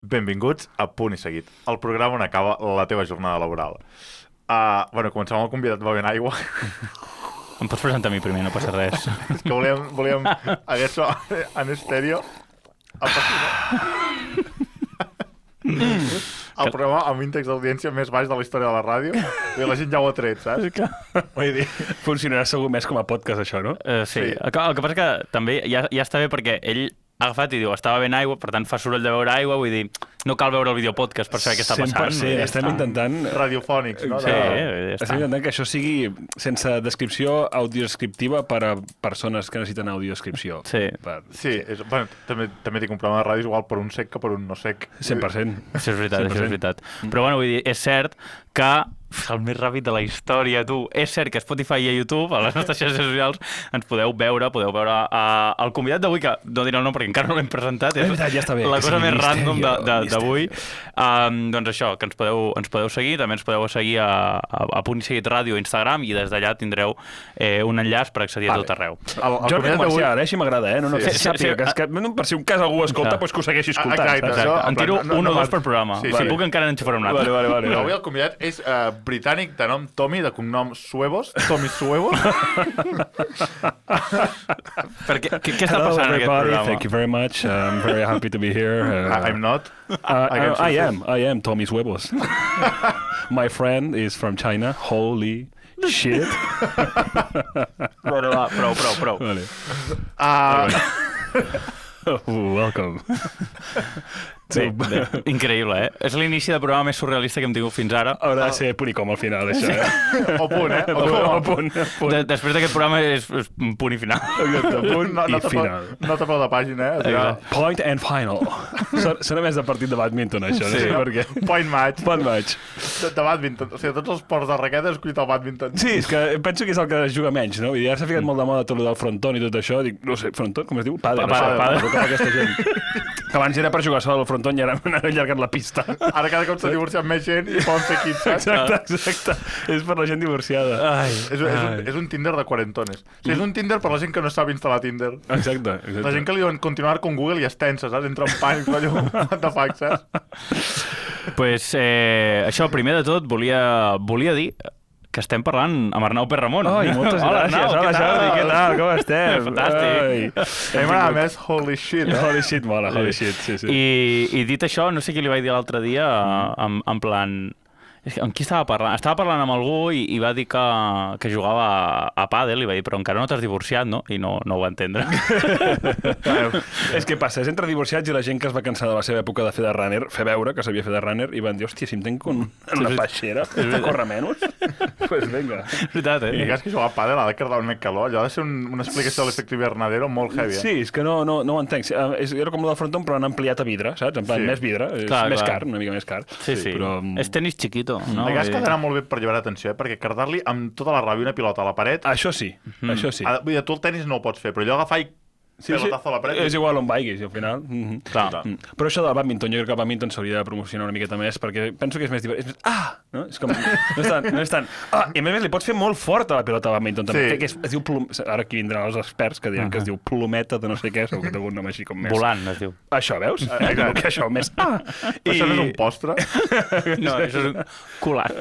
Benvinguts a Punt i Seguit, el programa on acaba la teva jornada laboral. Comencem amb el convidat bevent aigua. Em pots presentar a mi primer, no passa res. És que volíem això en estèreo. El programa amb índex d'audiència més baix de la història de la ràdio. I la gent ja ho ha tret, saps? Vull dir... Funcionarà segur més com a podcast, això, no? Sí. El que passa que també ja està bé perquè ell ha agafat i diu, estava bevent aigua, per tant fa soroll de beure aigua, vull dir, no cal veure el videopodcast per saber què està passant. 100%, estem intentant... Radiofònics, no? Sí, estem intentant que això sigui sense descripció audiodescriptiva per a persones que necessiten audiodescripció. Sí. Sí, també tinc un programa de ràdio igual per un sec que per un no sec. 100%. Això és veritat. Però bueno, vull dir, és cert que el més ràpid de la història, tu. És cert que a Spotify i a YouTube, a les nostres xarxes socials, ens podeu veure el convidat d'avui, que no diré el nom perquè encara no l'hem presentat, és ja està bé, la cosa més random d'avui. Doncs això, que ens podeu seguir, també ens podeu seguir a Punt i Seguit Ràdio a Instagram i des d'allà tindreu un enllaç per accedir a tot arreu. Jordi comercial, així m'agrada, No, que sàpiga, que per si un cas algú escolta, doncs que ho segueixi escoltant. Exacte. En tiro un o dos per programa. Si puc encara n'enxufaré un altre. Vale. Avui el convidat és britànic de nom Tommy, de cognom Suevos. Tommy Suevos. Què està passant en aquest programa? Thank you very much. I'm very happy to be here. I'm not. I am Tommy Suevos. My friend is from China. Holy shit. Bueno, va, prou. Vale. Welcome. Bé, increïble, És l'inici del programa més surrealista que hem tingut fins ara. Haurà de ser punt i com al final, això, O punt, O punt. Després d'aquest programa és punt i final. Exacte, punt i final. No tapeu de pàgina, Point and final. Sona més de partit de badminton, això, no sé per què. Point match. De badminton. O sigui, tots els ports de raqueta has escollit el badminton. Sí, és que penso que és el que es juga menys, no? I ara s'ha ficat molt de moda tot el del fronton i tot això. Dic, no sé, fronton, com es diu? Pàdel. Aquesta gent. Que abans era per jugar sol al fronton i ara m'han allargat la pista. Ara cada cop s'ha divorciat més gent i poden fer equips, Exacte. És per la gent divorciada. És un Tinder de quarentones. O sigui, és un Tinder per la gent que no sap instal·lar Tinder. Exacte. La gent que li diuen continuar con Google i es tensa, saps? Entra en pànic, what the fuck, saps? Pues això, primer de tot, volia dir que estem parlant amb Arnau Perramon. Moltes gràcies. Hola, Jordi, què tal? Com estem? Fantàstic. A mi m'agrada més holy shit, Holy shit, mola, holy shit, sí. I dit això, no sé què li vaig dir l'altre dia, en plan... Amb qui estava parlant? Estava parlant amb algú i va dir que jugava a pàdel i va dir, però encara no t'has divorciat, no? I no ho va entendre. És que passa, és entre divorciats i la gent que es va cansar de la seva època de fer de runner, fer veure que sabia fer de runner, i van dir, hòstia, si em tenc en una peixera, de córrer menys, pues vinga. És veritat, I cas que jugar a pàdel ha de quedar un calor. Allò ha de ser una explicació de l'efecte hivernadero molt heavy. Sí, és que no ho entenc. Era com el del fronton, però han ampliat a vidre, saps? En plan, més vidre, és més car, una mica més car. Sí. Però... És tenis chiquito. No? El gas quedarà molt bé per llevar atenció, perquè cardar-li amb tota la ràbia una pilota a la paret... Això sí. Vull dir, tu el tenis no ho pots fer, però allò agafar i pelotazo a la paret... És igual on vagis, al final. Però això del badminton, jo crec que el badminton s'hauria de promocionar una miqueta més, perquè penso que és més divertit. No? És com... No és tant... I a més li pots fer molt fort a la pilota de badminton, també. Es diu ara aquí vindran els experts que diran que es diu plometa de no sé què, segur que té algun nom així com més... Volant, es diu. Això, veus? Que això, més... Això no és un postre? No, això és un culat.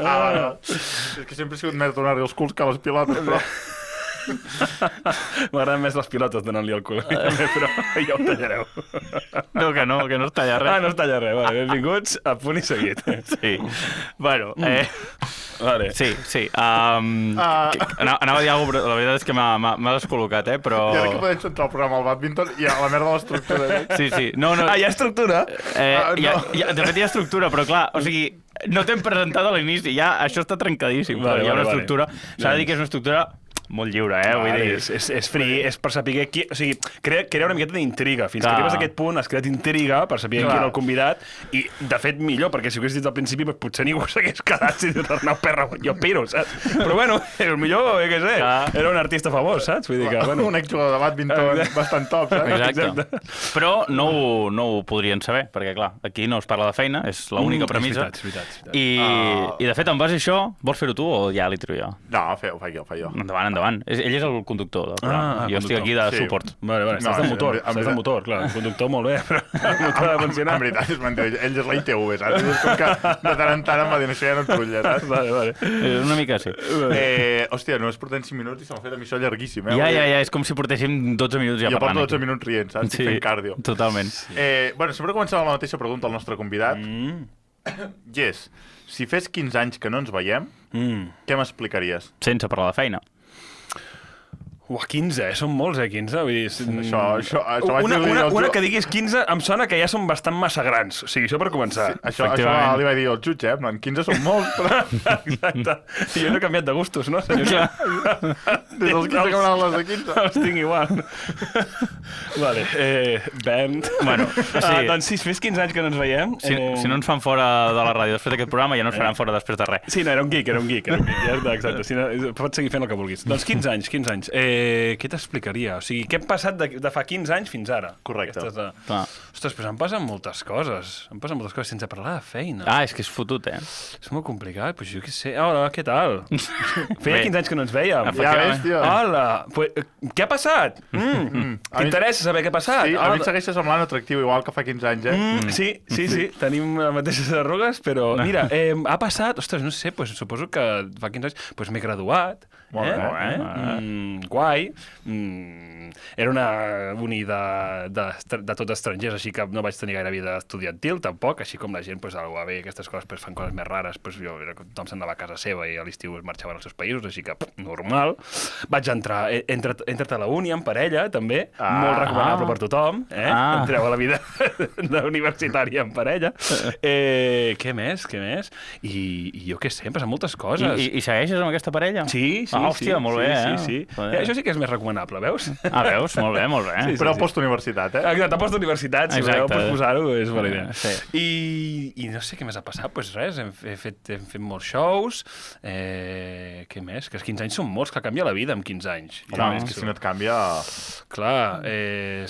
És que sempre he sigut més donar-li els culs que les pilotes, però... M'agraden més les pilotes donant-li el cul, però ja ho tallareu. No, que no es talla res. No es talla res. Vale, benvinguts a Punt i Seguit. Sí. Bueno, vale. Sí. Anava a dir alguna cosa, però la veritat és que m'ha descol·locat, però... I ara que podem centrar el programa al badminton i a la merda de l'estructura. Sí. No. Hi ha estructura? De fet, hi ha estructura, però clar, o sigui, no t'hem presentat a l'inici, ja això està trencadíssim, però hi ha una estructura. S'ha de dir que és una estructura molt lliure, vull dir... És free, és per saber qui... O sigui, crea una miqueta d'intriga. Fins que arribes a aquest punt has creat intriga per saber qui era el convidat i, de fet, millor, perquè si ho hagués dit al principi potser ningú s'hagués quedat si dius Arnau Perramon, jo piro, saps? Però bueno, millor, què sé, era un artista famós, saps? Vull dir que, bueno... Un exjugador de badminton bastant top, saps? Exacte. Però no ho podrien saber, perquè, clar, aquí no es parla de feina, és l'única premissa. És veritat. I, de fet, en base a això, vols fer-ho tu o ja li tiro jo? No, ho faig jo. Endavant. endavant. Ell és el conductor del programa. Jo estic aquí de suport. Vale, estàs de motor, clar. El conductor molt bé, però el motor ha de funcionar. En veritat, és mentida. Ell és la ITV, saps? És com que de tant en tant em va dir, això ja no et trulla, saps? Vale. Una mica sí. Hòstia, només portem 5 minuts i se m'ha fet a mi això llarguíssim, Ja, és com si portéssim 12 minuts ja parlant. Jo porto 12 minuts rient, saps? Sí, fent cardio. Totalment. Bueno, sempre comencem amb la mateixa pregunta al nostre convidat. Yes, si fes 15 anys que no ens veiem, què m'explicaries? Sense parlar de feina. 15, són molts, 15. Vull dir, Això una que diguis 15 em sona que ja són bastant massa grans. O sigui, això per començar. Sí, això li vaig dir al jutge, en 15 són molts, però... Exacte. I jo no he canviat de gustos, no, senyor? Des dels 15 que m'agraden les de 15. Els tinc igual. Vale, Ben... Bueno, sí. Doncs si fes 15 anys que no ens veiem... Si no ens fan fora de la ràdio després d'aquest programa, ja no ens faran fora després de res. Sí, no, era un geek. Ja està, exacte. Si no, pots seguir fent el que vulguis. Doncs 15 anys. Què t'explicaria? O sigui, què hem passat de fa 15 anys fins ara? Correcte. Ostres, però em passen moltes coses. Sense parlar de feina. És que és fotut, És molt complicat, però jo què sé. Hola, què tal? Feia 15 anys que no ens vèiem. Ja ves, tio. Hola, què ha passat? T'interessa saber què ha passat? Sí, a mi em segueix semblant atractiu, igual que fa 15 anys, Sí. Tenim les mateixes arrugues, però mira, ha passat... Ostres, no sé, suposo que fa 15 anys m'he graduat. Guai. Era una uni de tot estrangers, així que no vaig tenir gaire vida estudiantil, tampoc, així com la gent, algú va bé, aquestes coses fan coses més rares, jo tothom s'anava a casa seva i a l'estiu es marxaven als seus països, així que normal. Vaig entrar, he entrat a la uni en parella, també, molt recomanable per tothom, entreu a la vida universitària en parella. Què més? I jo què sé, em passen moltes coses. I segueixes amb aquesta parella? Sí. Hòstia, molt bé, Sí. Això sí que és més recomanable, veus? Veus? Molt bé. Però post-universitat, Exacte, post-universitat, si voleu posar-ho, és bona idea. Sí. I no sé què més ha passat, res, hem fet molts shows, què més? Que els 15 anys són molts, que canvia la vida amb 15 anys. És que si no et canvia... Clar,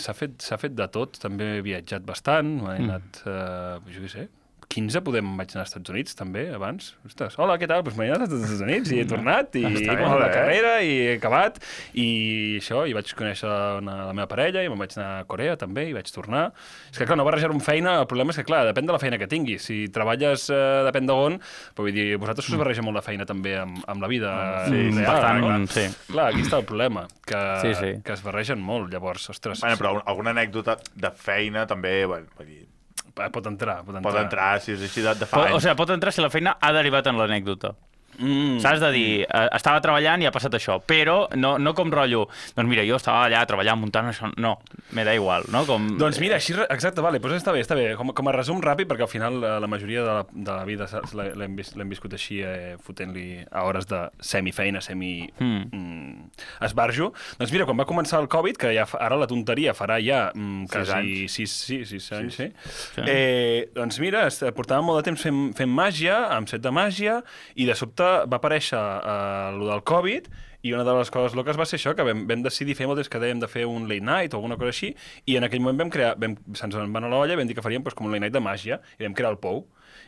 s'ha fet de tot, també he viatjat bastant, he anat, jo què sé, 15 vaig anar als Estats Units, també, abans. Ostres, hola, què tal? M'he anat als Estats Units i he tornat, i he començat la carrera, i he acabat, i això, i vaig conèixer la meva parella, i me'n vaig anar a Corea, també, i vaig tornar. És que, clar, no barrejar-ho amb feina, el problema és que, clar, depèn de la feina que tinguis. Si treballes depèn d'on, però vull dir, vosaltres us barreja molt la feina també amb la vida real, no? Sí. Clar, aquí està el problema, que es barregen molt, llavors, ostres... Però alguna anècdota de feina també, vull dir... Pot entrar, si és així de fa anys. O sigui, pot entrar si la feina ha derivat en l'anècdota. Saps de dir, estava treballant i ha passat això, però no com rotllo, doncs mira, jo estava allà treballant, muntant això, no, me da igual, no? Doncs mira, així, exacte, vale, doncs està bé, com a resum ràpid, perquè al final la majoria de la vida l'hem viscut així, fotent-li a hores de semifeina, esbarjo. Doncs mira, quan va començar el Covid, que ja ara la tonteria farà ja quasi 6 anys, doncs mira, portàvem molt de temps fent màgia, amb set de màgia, i de sobte va aparèixer el del Covid i una de les coses loques va ser això, que vam decidir fer molt temps que dèiem de fer un late night o alguna cosa així, i en aquell moment se'ns en va anar a l'olla i vam dir que faríem com un late night de màgia, i vam crear el Pou.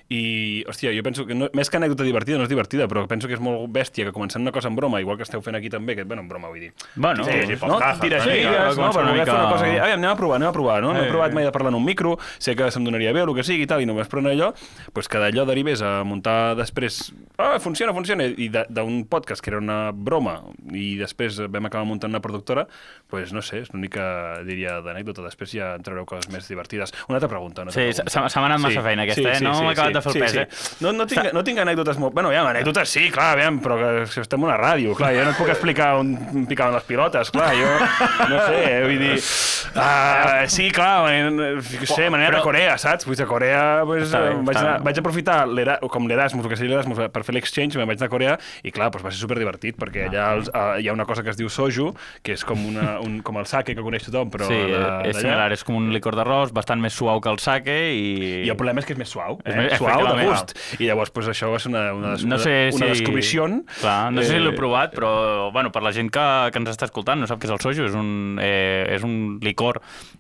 I, hòstia, jo penso que més que anècdota divertida, no és divertida, però penso que és molt bèstia que comencem una cosa en broma, igual que esteu fent aquí també, que, en broma vull dir. Bueno, tira xigues, però voler fer una cosa que dir, anem a provar, no? No he provat mai de parlar en un micro, sé que se'm donaria bé, el que sigui i tal, i només prendre allò, doncs que d'allò derivés a muntar després, funciona, i d'un podcast que era una broma, i després vam acabar muntant una productora, doncs no sé, és l'única, diria, d'anècdota, després ja entreureu coses més divertides. Una altra pregunta. Sí, s'ha anat massa feina aquesta, no m'ha acabat de fer el pes, No tinc anècdotes molt... Bueno, anècdotes sí, clar, però que estem en una ràdio, clar, jo no et puc explicar on picaven les pilotes, clar, jo no sé, vull dir... Sí, clar, m'he anat a Corea, saps? Vull dir, a Corea vaig aprofitar com l'Erasmus, el que sigui l'Erasmus, per fer l'exchange, me'n vaig anar a Corea, i clar, va ser superdivertit, perquè allà hi ha una cosa que es diu soju, que és com el sake que coneix tothom, però... Sí, és similar, és com un licor d'arròs, bastant més suau que el sake, i el problema és que és més suau, suau, de gust. I llavors, pues, això és una descobrició. Clar, no sé si l'he provat, però bueno, per la gent que ens està escoltant no sap què és el soju, és un licor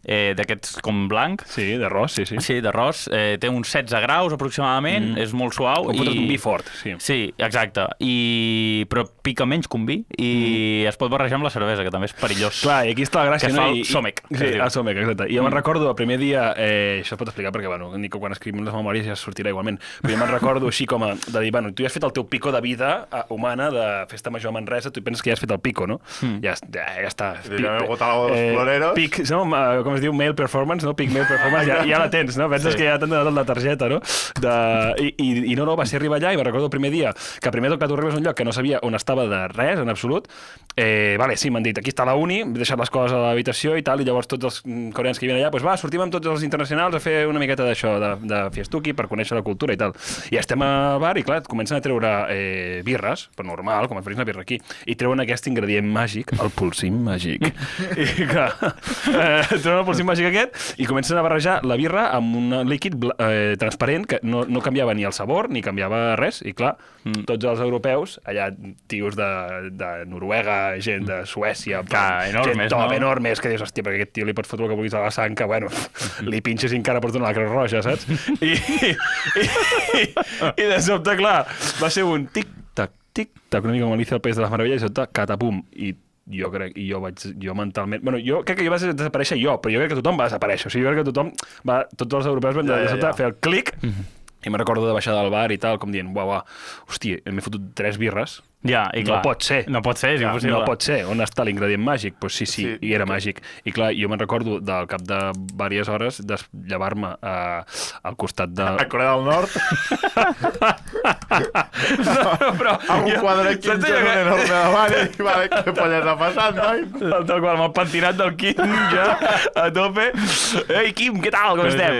d'aquests com blanc. Sí, d'arròs, sí. Sí, d'arròs. Té uns 16 graus aproximadament, és molt suau. Un vi fort, sí. Sí, exacte. Però pica menys que un vi i es pot barrejar amb la cervesa, que també és perillós. Clar, i aquí està la gràcia. Que fa el Somec. Sí, el Somec, exacte. I jo me'n recordo el primer dia, això es pot explicar perquè, bueno, Nico, quan escrivim les memòries ja sortirà igualment, però jo me'n recordo així com de dir, bueno, tu ja has fet el teu pico de vida humana de festa major a Manresa, tu penses que ja has fet el pico, no? Ja està. Ja m'he agotat la dels floreros. Pic, com es diu, male performance, no? Pic male performance, ja la tens, no? Penses que ja t'han donat la targeta, no? I no, va ser arribar allà i me'n recordo el primer dia, que primer que tu arribes a un lloc que no sabia on estava de res, en absolut, vale, sí, m'han dit, aquí està la uni, he deixat les coses a l'habitació i tal, i llavors tots els coreans que hi havien allà, doncs va, sortim amb tots els internacionals a fer una miqueta d'això, de fiestuki, per conèixer la cultura i tal. I estem al bar i, clar, comencen a treure birres, però normal, com et faries una birra aquí, i treuen aquest ingredient màgic, el polsim màgic. I, clar, treuen el polsim màgic aquest i comencen a barrejar la birra amb un líquid transparent que no canviava ni el sabor ni canviava res. I, clar, tots els europeus, allà, tios de Noruega, gent de Suècia, enormes, gent enormes, que dius, hòstia, perquè aquest tio li pots fotre el que vulguis a la sang, que, bueno, li pinxes i encara porta una Creu Roja, saps? I de sobte, clar, va ser un tic-tac, una mica com Alicia al País de les Meravelles, i de sobte, catapum, i jo mentalment... Bueno, jo crec que jo vaig desaparèixer però jo crec que tothom va desaparèixer. O sigui, jo crec que tots els europeus van de sobte fer el clic, i me'n recordo de baixar del bar i tal, com dient, uau, hòstia, m'he fotut 3 birres. Ja, i clar. No pot ser. No pot ser, és impossible. No pot ser. On està l'ingredient màgic? Doncs sí, i era màgic. I clar, jo me'n recordo del cap de diverses hores de llevar-me al costat de... A Corea del Nord. Però... Amb un quadre Kim Jong-un enorme davant i vale, què polles ha passat, noi? Tal qual, amb el pentinat del Kim ja a tope. Ei, Kim, què tal? Com estem?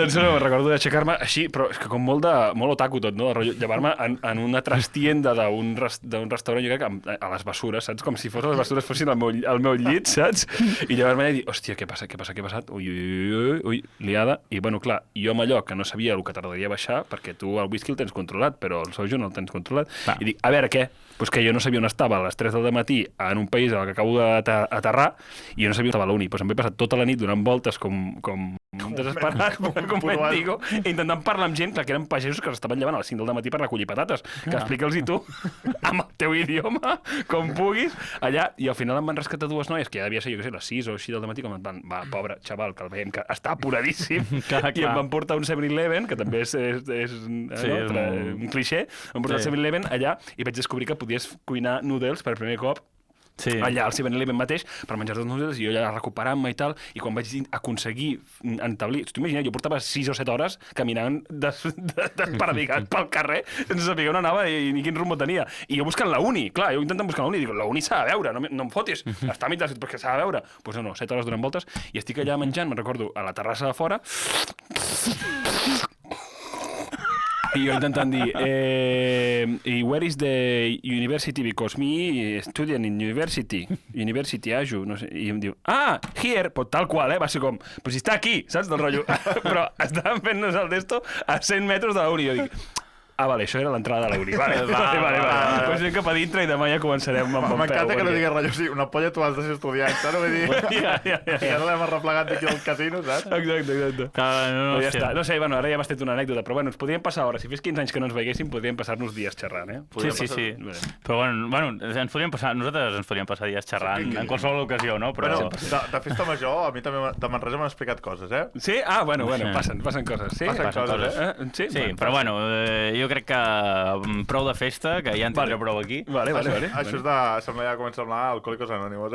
Doncs no, recordo d'aixecar-me així, però és que com molt otaku tot, no? Llevar-me en una trastienda d'un restaurant, jo crec, a les bessures, saps? Com si les bessures fossin al meu llit, saps? I llavors m'he dit, hòstia, què passa? Què ha passat? Ui, liada. I, bueno, clar, jo amb allò que no sabia el que tardaria a baixar, perquè tu el whisky el tens controlat, però el soju no el tens controlat. I dic, a veure, què? Pues que jo no sabia on estava a les 3 del matí en un país en el que acabo d'aterrar i jo no sabia on estava a la uni. Pues em vaig passar tota la nit donant voltes com desesperat, com mendigo, intentant parlar amb gent, clar, que eren pagesos que s'estaven llevant a les 5 del matí per recollir patates. Que explica'ls-hi tu, amb el teu idioma, com puguis, allà. I al final em van rescatar 2 noies, que ja devia ser, jo què sé, les 6 o 6 del matí, com em van, va, pobre xaval, que el veiem que està apuradíssim, i em van portar un 7-Eleven, que també és un clixé, em van portar el 7-Eleven allà i vaig descobrir que podies cuinar noodles per primer cop allà al 7-Eleven mateix per menjar els noodles i jo allà recuperant-me i tal, i quan vaig aconseguir entablir, t'ho imagines, jo portava 6 o 7 hores caminant desperdigat pel carrer sense saber on anava ni quin rumbo tenia, i jo buscant la uni, clar, jo intentant buscar la uni, dic, la uni s'ha de veure, no em fotis, està a mig del perquè s'ha de veure, doncs no, 7 hores donant voltes i estic allà menjant, me'n recordo, a la terrassa de fora i jo intentant dir, where is the university? Because me studying in university Aju, no sé, i em diu, here, pues tal qual, va ser com, pues si està aquí, saps, del rotllo, però estàvem fent-nos el testo a 100 metres de la uni, jo dic, vale, això era l'entrada de la uni. Vale. Pues anem cap a dintre i demà ja començarem amb bon peu. M'encanta que no diguis rotllo, sí, una polla tu has de ser estudiant, saps? Vull dir, ja no l'hem arreplegat d'aquí al casino, saps? Exacte. Ja està. No sé, bueno, ara ja m'has fet una anècdota, però bueno, ens podríem passar hores. Si fes 15 anys que no ens veiéssim, podríem passar-nos dies xerrant, Sí. Però bueno, nosaltres ens podríem passar dies xerrant en qualsevol ocasió, no? Bueno, de festa major, a mi també de Manresa m'han explicat coses, Sí? Bueno, passen coses. Passen coses, Sí, però bueno, jo crec que prou de festa, que ja en tindré prou aquí. Vale. Això és de... Sembla ja comença a semblar Alcohòlicos Anònimos,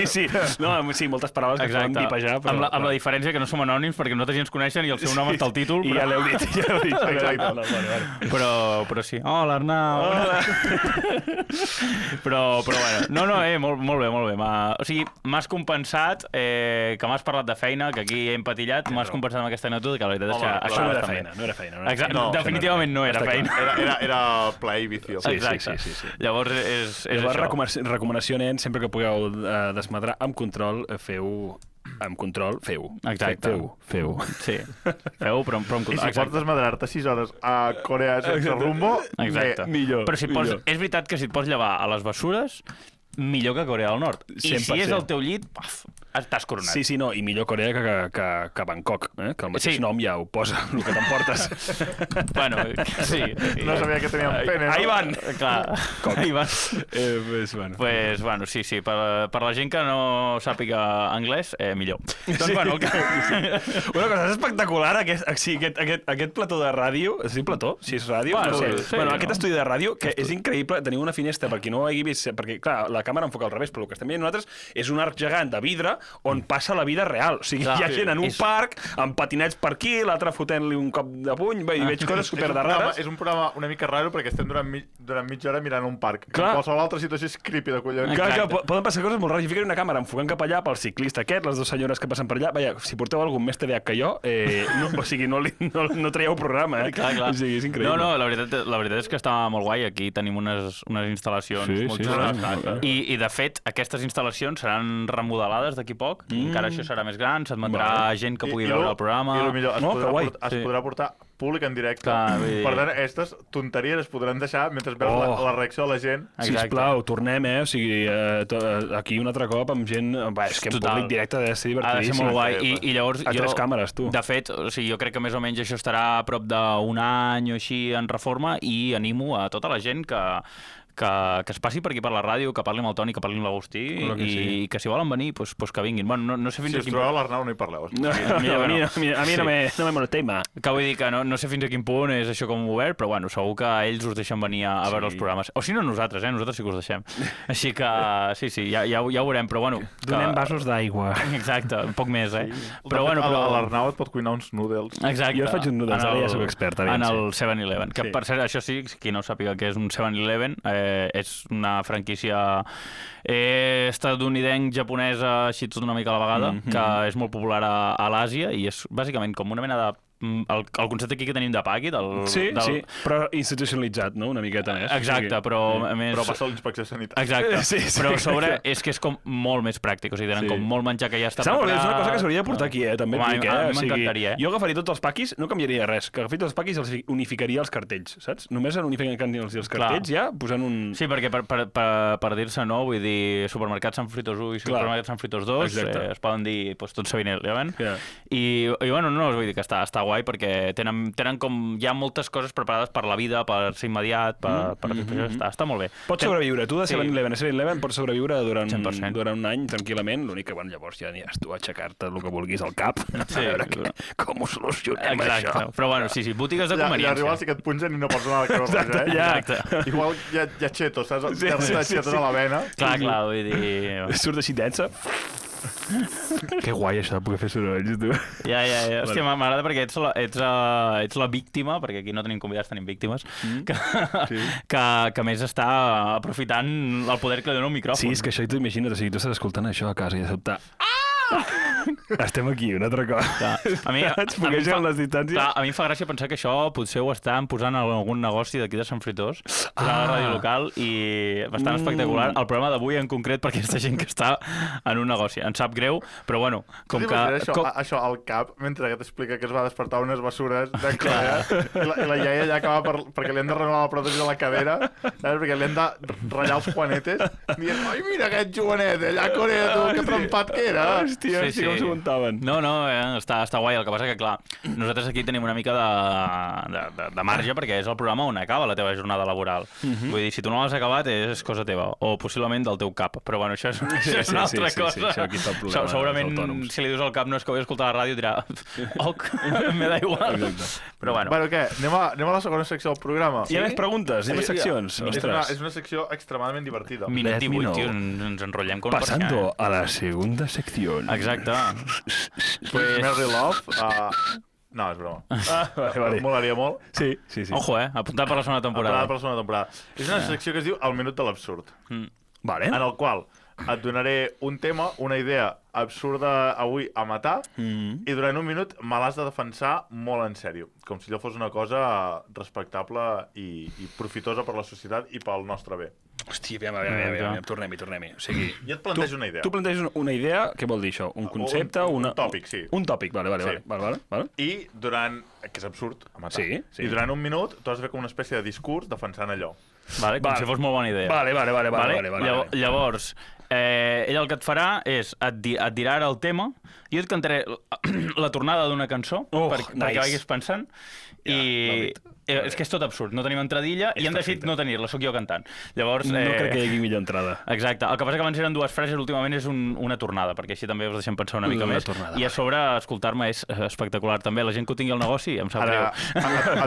Sí. No, sí, moltes paraules que poden tipejar. Amb la diferència que no som anònims, perquè nosaltres ja ens coneixen i el seu nom està al títol. I ja l'heu dit. Exacte. Però sí. Hola, Arnau. Però bueno. No, molt bé. O sigui, m'has compensat, que m'has parlat de feina, que aquí he empatillat, m'has compensat amb aquesta anècdota, que la veritat és que... Això no era feina. Definitivament no era feina. Era plaer i vicio. Exacte. Llavors és això. Recomanació, nens, sempre que pugueu desmadrar amb control, feu amb control, feu-ho. Exacte. Feu-ho. Sí, feu-ho, però amb I control. si pots desmadrar-te 6 hores a Corea sense rumbo, Exacte. Millor. Però si et pots, és veritat que si et pots llevar a les bessures, millor que Corea del Nord. I 100%. si és el teu llit, paf, estàs coronat. Sí, no, i millor Corea que Bangkok, que el mateix nom ja ho posa, el que t'emportes. Bueno, sí. no sabia que teníem pene, no? Ahí van! Clar, ahí van. Pues, Bueno, sí, per la gent que no sàpiga anglès, millor. Doncs, bueno, una cosa, és espectacular aquest plató de ràdio. Es diu plató? Si és ràdio? Bueno, no sé. sí, Aquest no? estudi de ràdio, que és increïble, teniu una finestra, per qui no ho hagi vist, perquè, clar, la càmera enfoca al revés, però el que estem veient nosaltres és un arc gegant de vidre on passa la vida real. O sigui, Clar, hi ha gent en un és- parc, amb patinets per aquí, l'altre fotent-li un cop de puny, i veig coses superdarreres. És un programa una mica raro perquè estem durant mitja hora mirant un parc. Clar. En qualsevol altra situació és creepy de collons. Clar, Exacte. poden passar coses molt rares. Jo ficaré una càmera enfocant cap allà pel ciclista aquest, les dues senyores que passen per allà. Vaja, si porteu algun més TDAH que jo, o sigui, no traieu programa, Clar. O sigui, és increïble. No, la veritat és que està molt guai. Aquí tenim unes instal·lacions molt xules. I, de fet, aquestes instal·lacions seran remodelades d'aquí poc. Encara això serà més gran, s'admetrà gent que pugui veure el programa. I el millor, es Sí. podrà portar públic en directe. Clar, vull dir- Per tant, aquestes tonteries es podran deixar mentre veus la reacció de la gent. Sisplau, tornem, o sigui, aquí un altre cop amb gent... Va, és que en Total. públic directe ha de ser Ha de divertidíssim. ser molt guai. I llavors... A 3 càmeres, tu. De fet, o sigui, jo crec que més o menys això estarà a prop d'un any o així en reforma i animo a tota la gent que es passi per aquí per la ràdio, que parli amb el Toni, que parli amb l'Agustí i que si volen venir, doncs que vinguin. Bueno, no sé fins Si a us quin trobeu punt... l'Arnau, no hi parleu. No, a mi no me molestem. Que vull dir que no sé fins a quin punt és això com obert, però bueno, segur que ells us deixen venir a veure els programes. O si no nosaltres, nosaltres sí que us deixem. Així que sí, ja ho veurem, però bueno... Donem vasos d'aigua. Exacte, un poc més, Però De fet, bueno, l'Arnau et pot cuinar uns noodles. Exacte. Jo faig un noodles, ara ja soc expert. En el 7-Eleven. Que, per cert, això sí, qui no sàpiga què és un 7-Eleven, és una franquícia estadounidenc, japonesa, així tot una mica a la vegada, que és molt popular a l'Àsia i és bàsicament com una mena de... El concepte aquí que tenim de Paqui, Sí, però institucionalitzat, no? Una miqueta més. Exacte, però més... Però passa l'inspecció sanitària. Exacte, Sí, però a sobre és que és com molt més pràctic, o sigui, tenen com molt menjar que ja està Està molt bé, és una preparat. cosa que s'hauria de portar aquí, també. Home, et dic, a mi O sigui, m'encantaria, Jo agafaria tots els paquis, no canviaria res, que agafaria tots els paquis i els unificaria els cartells, saps? Només en unifiquen els cartells ja, posant un... Sí, perquè per dir-se no, vull dir, supermercat Sant Fritos 1 i supermercat Sant Fritos 2 es poden dir tots 7-Eleven. I bueno, no, vull dir que està guai perquè tenen com ja moltes coses preparades per la vida, per ser immediat, per està molt bé. Pots sobreviure, tu de 7-Eleven a 7-Eleven pots sobreviure durant 100%. un any tranquil·lament, l'únic que llavors ja aniràs tu a aixecar-te el que vulguis al cap, a veure com ho solucionem, això. Però bueno, sí, botigues de Ja conveniència. arriba al aquest punt ja ni no pots anar a la Creu Roja, Exacte. Igual hi ha chetos, saps? Hi ha chetos a la vena. Clar, vull dir... Surt així densa. Que guai això de poder fer sorolls, tu. Ja. Hòstia, m'agrada perquè ets la víctima, perquè aquí no tenim convidats, tenim víctimes, que més està aprofitant el poder que li dona un micròfon. Sí, és que això, tu imagina't, o sigui, tu estàs escoltant això a casa i de sobte... Estem aquí, un altre cop. A mi les distàncies. A mi em fa gràcia pensar que això potser ho estan posant en algun negoci d'aquí de Sant Fritós, posant a la ràdio local, i bastant espectacular el programa d'avui en concret per aquesta gent que està en un negoci. Em sap greu, però bueno, com que... Això al cap, mentre que t'explica que es va despertar unes bessures de Corea, i la iaia ja acaba perquè li han de renovar la pròtesi de la cadera, saps? Perquè li han de ratllar els juanetes, dient, ai, mira aquest joanet, allà a Corea, tu, que trempat que era. Hòstia, com s'ho muntaven. No, està guai. El que passa que, clar, nosaltres aquí tenim una mica de marge perquè és el programa on acaba la teva jornada laboral. Vull dir, si tu no l'has acabat és cosa teva, o possiblement del teu cap. Però bueno, això és una altra cosa. Sí, aquí està el problema. Segurament, si li dius al cap no és que vull escoltar la ràdio, dirà, me da igual. Però bueno. Bueno, què? Anem a la segona secció del programa. Hi ha més preguntes, hi ha més seccions. És una secció extremadament divertida. Minut 18, tio, ens enrotllem com Pasando a la segunda sección. Exacte. Pues... Mary Love... No, és broma. Vale. Molaria molt. Sí. Ojo, apuntat per la segona temporada. Per la segona temporada. És una secció que es diu El minut de l'absurd. Vale. En el qual et donaré un tema, una idea absurda avui a matar, i durant un minut me l'has de defensar molt en sèrio. Com si allò fos una cosa respectable i profitosa per la societat i pel nostre bé. Hòstia, aviam, tornem-hi. O sigui, Jo et plantejo una idea. Tu planteges una idea, què vol dir això? Un concepte? Un tòpic, sí. Un tòpic, vale. I durant... que és absurd, a matar. Sí. I durant un minut tu has de fer com una espècie de discurs defensant allò. Vale, com si fos molt bona idea. Vale. Llavors, ell el que et farà és et dirà ara el tema, i jo et cantaré la tornada d'una cançó perquè vagis pensant, i és que és tot absurd, no tenim entradilla i hem decidit no tenir-la, sóc jo cantant. Llavors, no crec que hi hagi millor entrada. Exacte, el que passa que abans eren dues frases, últimament és una tornada, perquè així també us deixem pensar una mica més. I a sobre, escoltar-me és espectacular també. La gent que ho tingui al negoci em sap greu.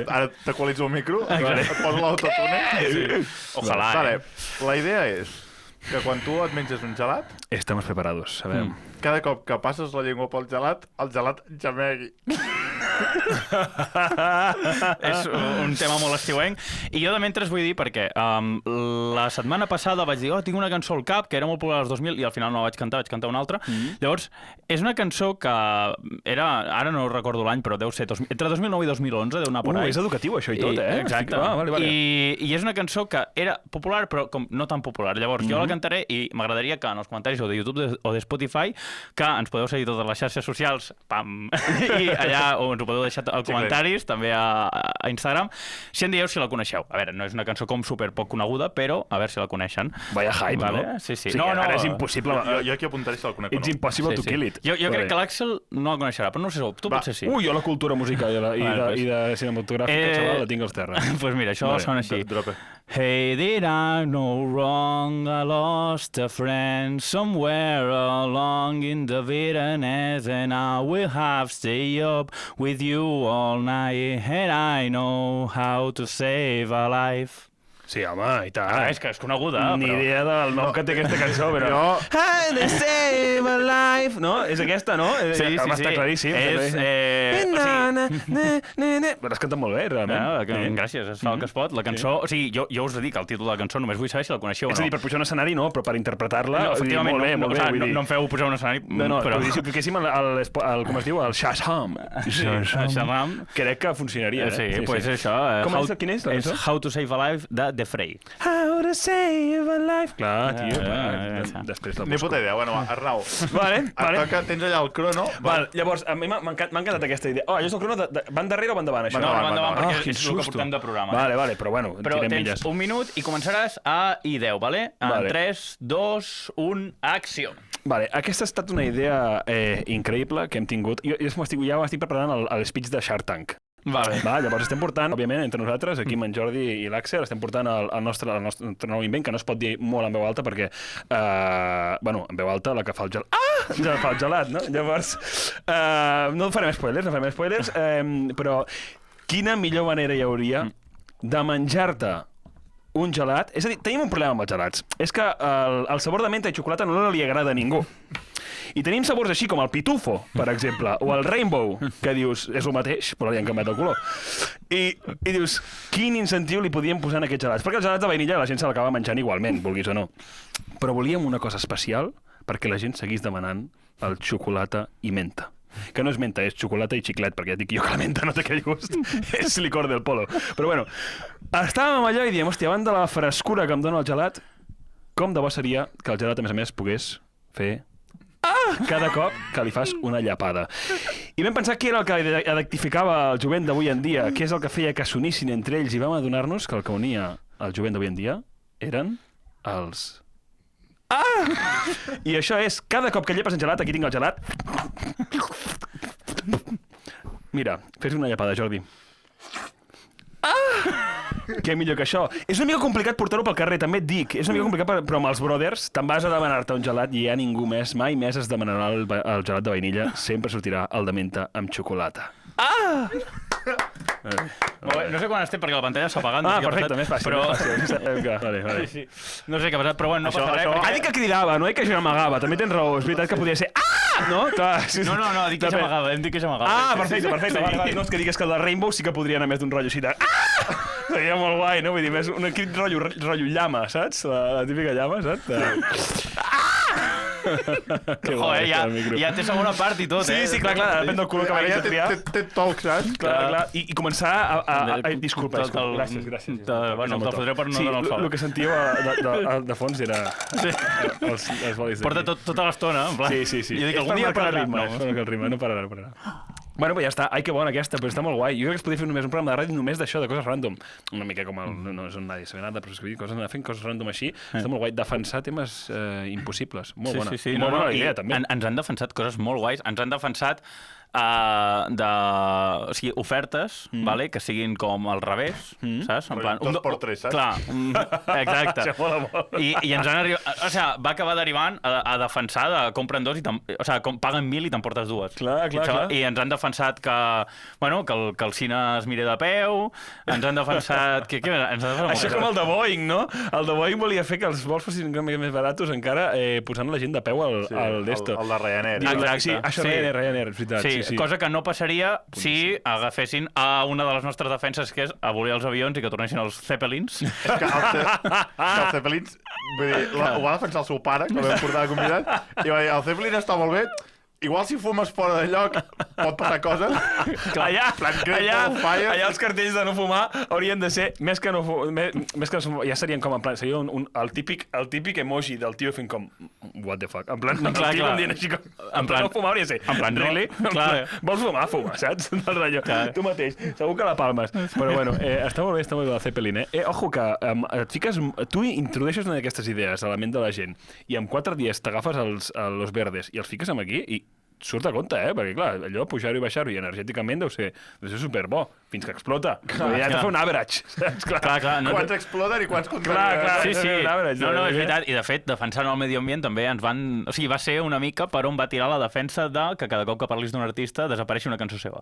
Ara t'equalitzo el micro, et poso l'autotune. Ojalà, La idea és que quan tu et menges un gelat... Estamos preparados, sabem. Cada cop que passes la llengua pel gelat, el gelat gemegui. És un tema molt estiuenc. I jo de mentre vull dir, perquè la setmana passada vaig dir tinc una cançó al cap que era molt popular als 2000 i al final no la vaig cantar una altra. Llavors, és una cançó que era, ara no recordo l'any, però deu ser entre 2009 i 2011, deu anar por ahí. És educatiu això i tot, Exacte. I és una cançó que era popular, però no tan popular. Llavors, jo la cantaré i m'agradaria que en els comentaris o de YouTube o de Spotify, que ens podeu seguir totes les xarxes socials, i allà on ens ho podeu deixar als comentaris, també a Instagram, si en dieu si la coneixeu. A veure, no és una cançó com super poc coneguda, però a veure si la coneixen. Vaya hype, vale? no? Sí. No, ara és impossible. Jo aquí apuntaré si la conec o no. It's impossible to kill it. Jo crec que l'Àxel no la coneixerà, però no sé, tu potser sí. Jo la cultura musical i de cinematogràfica, xaval, la tinc als terres. Doncs mira, això sona així. Hey, did I know wrong? I lost a friend somewhere along in the wilderness, and I will have stay up with you all night, and I know how to save a life. Sí, home, i tant. És que és coneguda, Ni idea del nom que té aquesta cançó, però... Jo... to save a life, no? És aquesta, no? Sí. Està claríssim. Però has cantat molt bé, realment. Gràcies, es fa el que es pot. La cançó... O sigui, jo us dic el títol de la cançó, només vull saber si la coneixeu o no. És a dir, per pujar un escenari no, però per interpretar-la... Efectivament, molt bé. No em feu pujar un escenari... No, però si fiquéssim com es diu, el Shazam. Shazam. Crec que funcionaria, Sí, doncs això. Quin és la cançó? How to Save a Life de The Fray. How to save a life. Clar, tio. Després la Ni busco. puta idea. Bueno, va, Arnau. Vale. Tens allà el crono. Llavors, a mi m'ha encantat aquesta idea. Allò és el crono, van darrere o van davant, això? No, van davant, perquè quin és el que susto. portem de programa. Vale, però bueno, Però tirem tens milles. un minut i començaràs a I10, vale? En 3, 2, 1, acció. Vale, aquesta ha estat una idea increïble que hem tingut. Jo ja m'estic preparant el speech de Shark Tank. Vale. Llavors estem portant, òbviament, entre nosaltres, aquí amb en Jordi i l'Àxel, estem portant el nostre nou invent, que no es pot dir molt en veu alta, perquè, en veu alta la que fa el gelat... Ja fa el gelat, no? Llavors, no farem spoilers, però quina millor manera hi hauria de menjar-te un gelat... És a dir, tenim un problema amb els gelats. És que el sabor de menta i xocolata no li agrada a ningú. I tenim sabors així com el pitufo, per exemple, o el rainbow, que dius, és el mateix, però li han canviat el color. I dius, quin incentiu li podíem posar en aquests gelats? Perquè els gelats de vainilla la gent se l'acaba menjant igualment, vulguis o no. Però volíem una cosa especial perquè la gent seguís demanant el xocolata i menta. Que no és menta, és xocolata i xiclet, perquè ja dic jo que la menta no té aquell gust. És licor del polo. Però bueno, estàvem allò i diem, hòstia, abans de la frescura que em dona el gelat, com de bo seria que el gelat, a més, pogués fer cada cop que li fas una llapada. I vam pensar què era el que identificava el jovent d'avui en dia, què és el que feia que s'unissin entre ells, i vam adonar-nos que el que unia el jovent d'avui en dia eren els... I això és, cada cop que llepes en gelat, aquí tinc el gelat. Mira, fes una llapada, Jordi. Què millor que això? És una mica complicat portar-ho pel carrer, també et dic. És una mica complicat, però amb els brothers te'n vas a demanar-te un gelat i ja ningú mai més es demanarà el gelat de vainilla. Sempre sortirà el de menta amb xocolata. No sé quan estem, perquè la pantalla s'ha apagat. Perfecte, més fàcil. Vale. No sé què ha passat, però bueno, no passa res. Ha dit que cridava, no? Que jo amagava. També tens raó, és veritat que podia ser... No? No, ha dit que s'amagava, hem dit que s'amagava. Perfecte. No, és que digues que el de Rainbow sí que podria anar més d'un rotllo així de... Seria molt guai, no? Vull dir, més un crit rotllo llama, saps? La típica llama, saps? Joder, ja té segona part i tot, Sí, clar, depèn del color que vagis a triar. Té talk, saps? Clar. I començar a... Disculpa. Gràcies. Bueno, te'l fotré per no donar el sol. El que sentíeu de fons era els bolis d'aquí. Porta tota l'estona, en plan... Sí. Jo dic, algun dia pararà. El ritme, no pararà. Bueno, pues ja està. Ai, que bona aquesta, però està molt guai. Jo crec que es podria fer només un programa de ràdio només d'això, de coses random. Una mica com el... No és on nadie sabe nada, però escrivir coses, anar fent coses random així. Està molt guai. Defensar temes impossibles. Molt bona. Sí. I molt bona idea, també. Ens han defensat coses molt guais. Ens han defensat ofertes, vale, que siguin com al revés, saps? En plan, 2x3, saps? Clar, exacte. Això mola molt. I ens han arribat... O sigui, va acabar derivant a defensar de compren dos i paguen 1.000 i te'mportes dues. Clar. I ens han defensat que el cine es mire de peu, ens han defensat... Això com el de Boeing, no? El de Boeing volia fer que els vols fossin una mica més baratos encara posant la gent de peu al d'esto. El de Ryanair. Exacte. Sí, això Ryanair, és veritat. Sí, cosa que no passaria si agafessin a una de les nostres defenses, que és abolir els avions i que tornessin els Zeppelins. És que els Zeppelins... Vull dir, ho va defensar el seu pare, que el vam portar de convidat, i va dir, el Zeppelin està molt bé, igual si fumes fora de lloc pot passar coses. Allà els cartells de no fumar haurien de ser més que no fumar, ja serien com en plan, seria el típic emoji del tio fent com what the fuck, en plan, el tio dient així com en plan no fumar hauria de ser, en plan, really? Vols fumar? Fuma, saps? Tu mateix, segur que la palmes. Però bueno, està molt bé el Zeppelin, Ojo que et fiques, tu introdueixes una d'aquestes idees a la ment de la gent i en 4 dies t'agafes los verdes i els fiques amb aquí i surt a compte, perquè clar, allò pujar-ho i baixar-ho i energèticament deu ser superbo fins que explota. Ja t'ha fer un average. Clar. Quants exploten i quants continuen. Clar. Sí. No, és veritat. I de fet, defensant el medi ambient també ens van... O sigui, va ser una mica per on va tirar la defensa de que cada cop que parlis d'un artista desapareixi una cançó seva.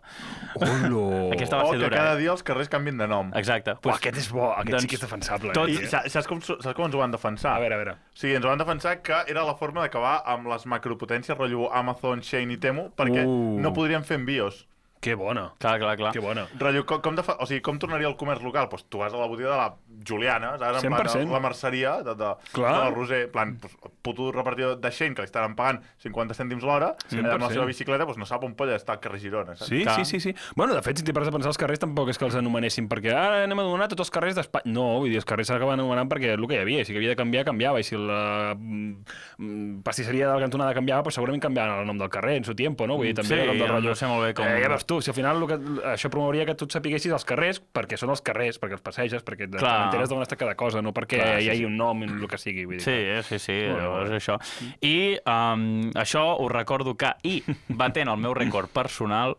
Aquesta va ser dura. O que cada dia els carrers canvien de nom. Exacte. Aquest és bo, aquest sí que és defensable. Saps com ens ho van defensar? A veure. O sigui, ens ho van defensar que era la forma d'acabar amb les macropotències, rotllo Amazon, Shein i Temu, perquè no podrien fer envios. Que bona. Clar. Que bona. Rotllo, com tornaria el comerç local? Pues tu vas a la botiga de la Juliana, saps? 100%. La merceria de la Roser, en plan, puto repartidor de Shein, que li estaran pagant 50 cèntims l'hora, amb la seva bicicleta, no sap on polla està al carrer Girona, saps? Sí. Bueno, de fet, si t'hi pares a pensar, els carrers tampoc és que els anomenessin, perquè ara anem a anomenar tots els carrers d'Espanya. No, vull dir, els carrers s'acaben anomenant perquè és el que hi havia, si havia de canviar, canviava, i si la pastisseria de la cantonada canviava, pues segurament canviaven el nom del carrer en su tiempo, no? Vull dir, també no sé molt bé com... Ja veus tu, si al final això promouria que tu sapiguessis els carrers, perquè són els carrers, perquè els passeges, perquè t'enteres d'on està cada cosa, no perquè hi hagi un nom en el que sigui. Vull dir. Sí, és això. I això us recordo que batent el meu rècord personal,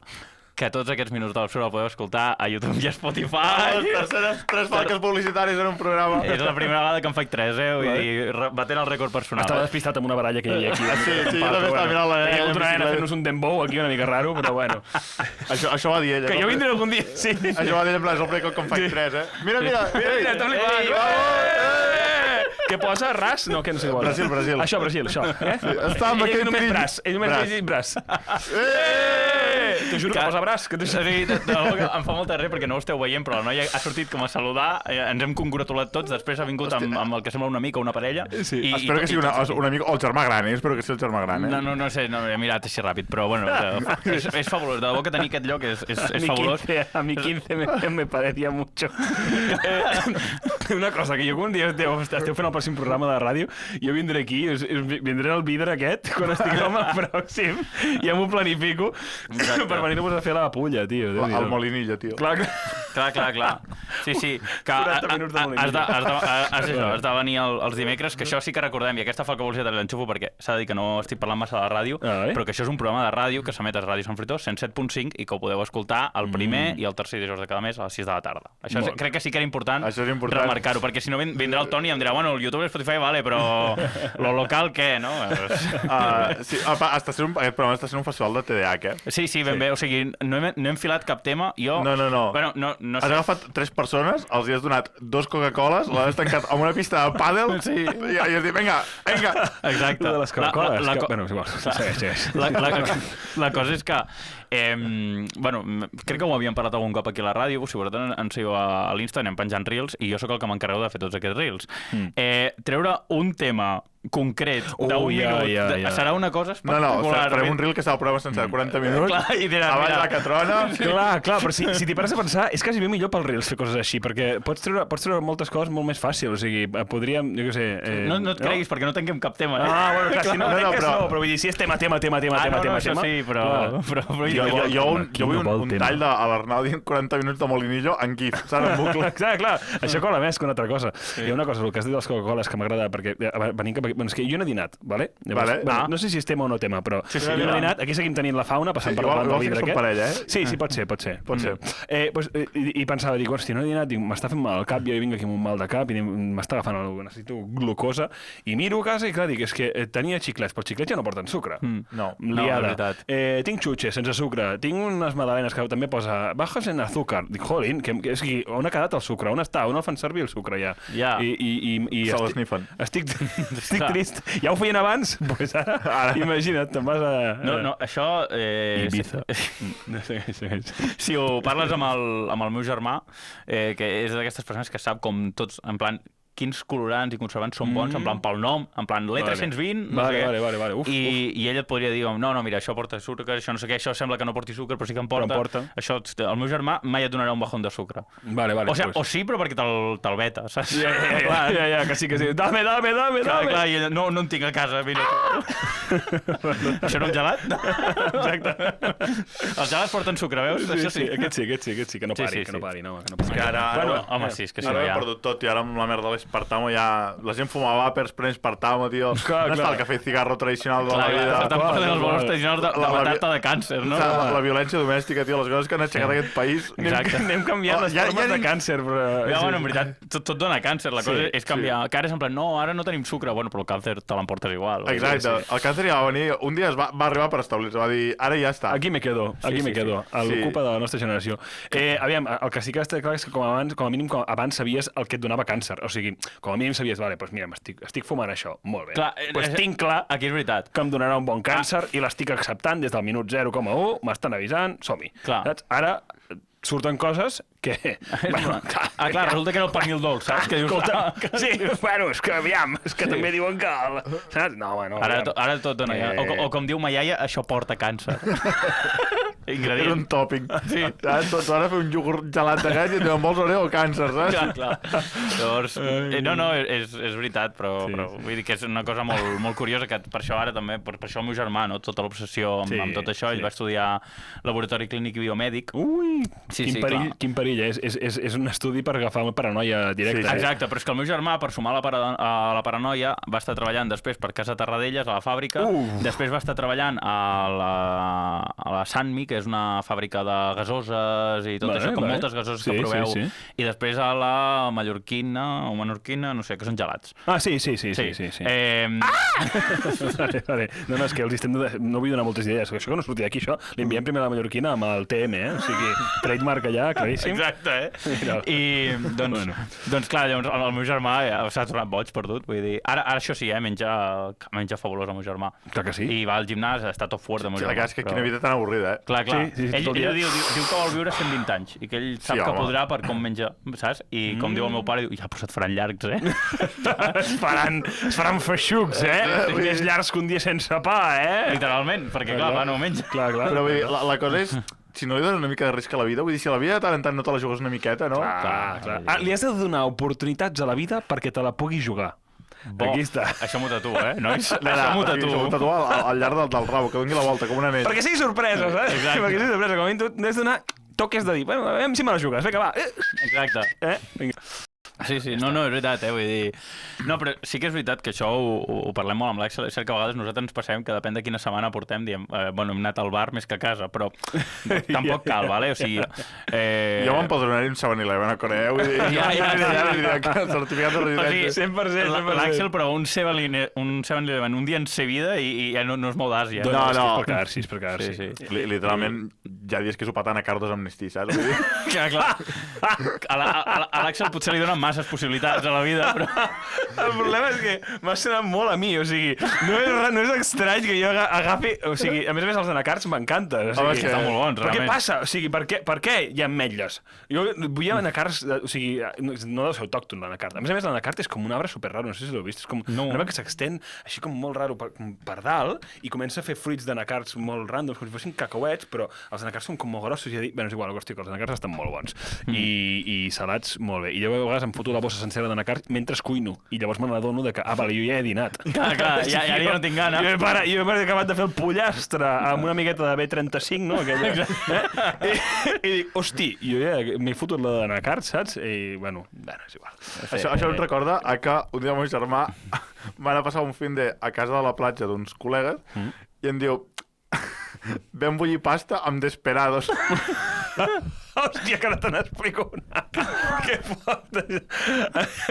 que tots aquests minuts de l'absurd el podeu escoltar a YouTube i a Spotify. Les terceres 3 falques publicitàries en un programa. És la primera vegada que en faig 3, Vull dir, batent el rècord personal. Estava despistat amb una baralla que hi havia aquí. Sí, jo també estava mirant la nena. Una nena fent-nos un dembow aquí una mica raro, però bueno. Això va dir ella. Que jo vindré algun dia, sí. Això va dir en plan, és el primer cop que en faig 3, Mira, està flipant. Què posa? Ras? No, que no sé igual. Brasil. Això, Brasil. Està amb aquell braç. Ell només ha dit braç. T'ho juro que posa braç. Em fa molta res perquè no ho esteu veient, però la noia ha sortit com a saludar, ens hem congratulat tots, després ha vingut amb el que sembla un amic o una parella. Espero que sigui un amic, o el germà gran, espero que sigui el germà gran. No sé, no he mirat així ràpid, però bueno, és fabulós. De debò que tenir aquest lloc és fabulós. A mi 15 me parecía mucho. Una cosa, que jo un dia esteu fent el pròxim programa de ràdio, jo vindré aquí, vindré al vidre aquest, quan estiguem al pròxim, i em ho planifico per venir-vos a fer la pulla, tio. El molinillo, tio. Clar. Sí. Que has de venir els dimecres, que això sí que recordem, i aquesta falca publicitària l'enxufo perquè s'ha de dir que no estic parlant massa de la ràdio, però que això és un programa de ràdio que s'emet a Ràdio Sant Fruitós 107.5 i que ho podeu escoltar el primer i el tercer dijous de cada mes a les 6 de la tarda. Això crec que sí que era important remarcar-ho, perquè si no vindrà el Toni i em dirà, bueno, el YouTube i Spotify vale, però lo local què, no? Sí, aquest programa està sent un festival de TDAH, Sí, ben bé, o sigui, no he enfilat cap tema, jo... No. Bueno, no sé. Has agafat 3 persones, els hi has donat 2 Coca-Coles, l'has tancat amb una pista de pàdel i has dit, vinga. Exacte. De les Coca-Coles. Bueno, és igual. La cosa és que crec que ho havíem parlat algun cop aquí a la ràdio, si vosaltres ens seguiu a l'Insta, anem penjant reels, i jo sóc el que m'encarrego de fer tots aquests reels. Treure un tema concret d'un minut serà una cosa espectacular. Farem un reel que serà el programa sense de 40 minuts. Clar, i diran, avall mira. la catrona. Clar, però si t'hi pares a pensar, és quasi bé millor pel reels fer coses així, perquè pots treure moltes coses molt més fàcil, o sigui, podríem, jo què sé... No et creguis, perquè no tanquem cap tema. Bueno, clar, si no però vull dir, si és tema, això sí, però Jo vull un tall de l'Arnau dient 40 minuts de Molinillo en GIF, saps? En bucle. Clar, això cola més que una altra cosa. Hi ha una cosa, el que has dit dels Coca-Coles que m'agrada, perquè és que jo no he dinat, vale? No sé si és tema o no tema, però jo no he dinat, aquí seguim tenint la fauna, passant per davant del vidre aquest. Parella, Sí, pot ser. I pensava, dic, hòstia, no he dinat, m'està fent mal el cap, jo vinc aquí amb un mal de cap i m'està agafant necessito glucosa, i miro a casa i clar, dic, és que tenia xiclets, però els xiclets ja no porten sucre. No, liada. Tinc xutxes sense sucre, tinc unes magdalenes que també posa bajas en azúcar. Dic, jolín, on ha quedat el sucre? On està? On el fan servir el sucre ja? I se l'esnifen. Estic trist. Ja ho feien abans? Doncs ara, imagina't, te'n vas a... No, això... Ibiza. Si ho parles amb el meu germà, que és d'aquestes persones que sap com tots, en plan, quins colorants i conservants són bons, en plan pel nom, en plan l'E320, no sé què. Vale. I ell et podria dir, no, mira, això porta sucre, això no sé què, això sembla que no porti sucre, però sí que en porta. Això, el meu germà mai et donarà un bajón de sucre. Vale. O sí, però perquè te'l veta, saps? Ja, que sí. Dame. Clar, i ell, no en tinc a casa, mira. Això no és gelat? Exacte. Els gelats porten sucre, veus? Això sí. Aquest sí, que no pari. Que ara... Home, sí, és que si no ja... ja... Ara ho he perdut tot, i ara amb la merda de l'espartamo ja... La gent fumava vàpers, pren espartamo, tio. No està el cafè cigarro tradicional de la vida. Estan portant els valors tradicionals de matar-te de càncer, no? La violència domèstica, tio, les coses que han aixecat aquest país... Anem canviant les formes de càncer, però... Bueno, en veritat, tot dona càncer. La cosa és canviar. Que ara és en plan, no, ara no tenim sucre. Bueno, però el càncer te l'emportes igual. Exacte. El càncer ja va venir... Un dia va arribar per establir-se. Va dir, ara ja està. Aquí me quedo. L'ocupa de la nostra generació. Aviam, el que sí que està clar és que com a mínim abans sabies el que et donava càncer. O sigui, com a mínim sabies, vale, doncs mira, estic fumant això. Molt bé. Doncs tinc clar aquí és veritat que em donarà un bon càncer i l'estic acceptant des del minut 0,1, m'estan avisant, som-hi. Saps? Ara surten coses que... Clar, resulta que era el pernil dolç, saps? Que dius, sí, bueno, és que aviam, és que també diuen que... Saps? No, bueno... Ara tot dona ja. O com diu ma iaia, això porta càncer. Ingredient. Era un tòping. Sí. Tu ara fer un iogurt gelat de gat i et diuen, vols Oreo o càncer, saps? Clar. Llavors, no, és veritat, però vull dir que és una cosa molt curiosa, que per això ara també, per això el meu germà, no? Tota l'obsessió amb tot això, ell va estudiar laboratori clínic i biomèdic. Ui, quin perill, és un estudi per agafar una paranoia directa. Exacte, però és que el meu germà, per sumar a la paranoia, va estar treballant després per Casa Tarradellas, a la fàbrica, després va estar treballant a la Sanmi, que és una fàbrica de gasoses i tot això, com moltes gasoses que proveu, i després a la Mallorquina o Menorquina, no sé, que són gelats. Sí. Vale. No, és que els estem... No vull donar moltes idees, això que no surti d'aquí, això, li enviem primer a la Mallorquina amb el TM, o sigui, trademark allà, claríssim. Exacte, I, doncs clar, llavors el meu germà s'ha tornat boig, perdut, vull dir, ara això sí, menja fabulós el meu germà. Clar que sí. I va al gimnàs, està tot fort, el meu germà. És que quina vida tan avorrida, Clar. Ell diu que vol viure 120 anys i que ell sap que podrà per com menja, saps? I com diu el meu pare, diu, ja, però se't faran llargs, Es faran feixucs, Més llargs que un dia sense pa, Literalment, perquè clar, no menja. Clar. Però vull dir, la cosa és... Si no li dones una mica de risc a la vida, vull dir, si la vida de tant en tant no te la jugues una miqueta, no? Clar. Li has de donar oportunitats a la vida perquè te la pugui jugar. Aquí està. Això m'ho tatuo, nois? Això m'ho tatuo. Això m'ho tatuo al llarg del rabo, que doni la volta, com un anell. Perquè sigui sorpresa, saps? Exacte. Perquè sigui sorpresa, com a mínim tu n'has de donar toques de dir, bueno, a veure si me la jugues, vinga, va. Exacte. Vinga. Sí, no, és veritat, vull dir... No, però sí que és veritat que això ho parlem molt amb l'Àxel. És cert que a vegades nosaltres ens passem que depèn de quina setmana portem, diem, bueno, hem anat al bar més que a casa, però tampoc cal, vale? O sigui... Jo m'empadronaré un 7-Eleven a Corea, vull dir... Certificat de residència. 100%. L'Àxel, però un 7-Eleven un dia en sa vida i ja no es mou d'Àsia. No. És per quedar-s'hi. Literalment, ja dius que és opatant a Cardos Amnistí, saps? Clar. A l'Àxel potser li donen masses possibilitats a la vida, però... El problema és que m'ha sonat molt a mi, o sigui, no és estrany que jo agafi... O sigui, a més els anacards m'encanten. O sigui, estan molt bons, però què realment. passa? O sigui, per què hi ha ametlles? Jo vull anacards... O sigui, no deu ser autòcton l'anacard. A més, l'anacard és com un arbre super raro, no sé si l'heu vist. És com un arbre que s'extén així com molt raro per dalt i comença a fer fruits d'anacards molt randoms, com si fossin cacauets, però els anacards són com molt grossos i bueno, és igual, la qüestió que els anacards estan molt bons i salats molt bé. I jo a vegades em foto la bossa sencera d'anacards mentre cuino i llavors me n'adono que, vale, jo ja he dinat. Clar, ja no tinc gana. Jo he acabat de fer el pollastre amb una miqueta de B35, no? Aquella, I dic, hosti, jo ja m'he fotut la d'anacards, saps? I, bueno, és igual. Això em recorda a que un dia el meu germà va anar a passar un fin de a casa de la platja d'uns col·legues i em diu vam bullir pasta amb Desperados. Hòstia, que no te n'explico una. Que fort.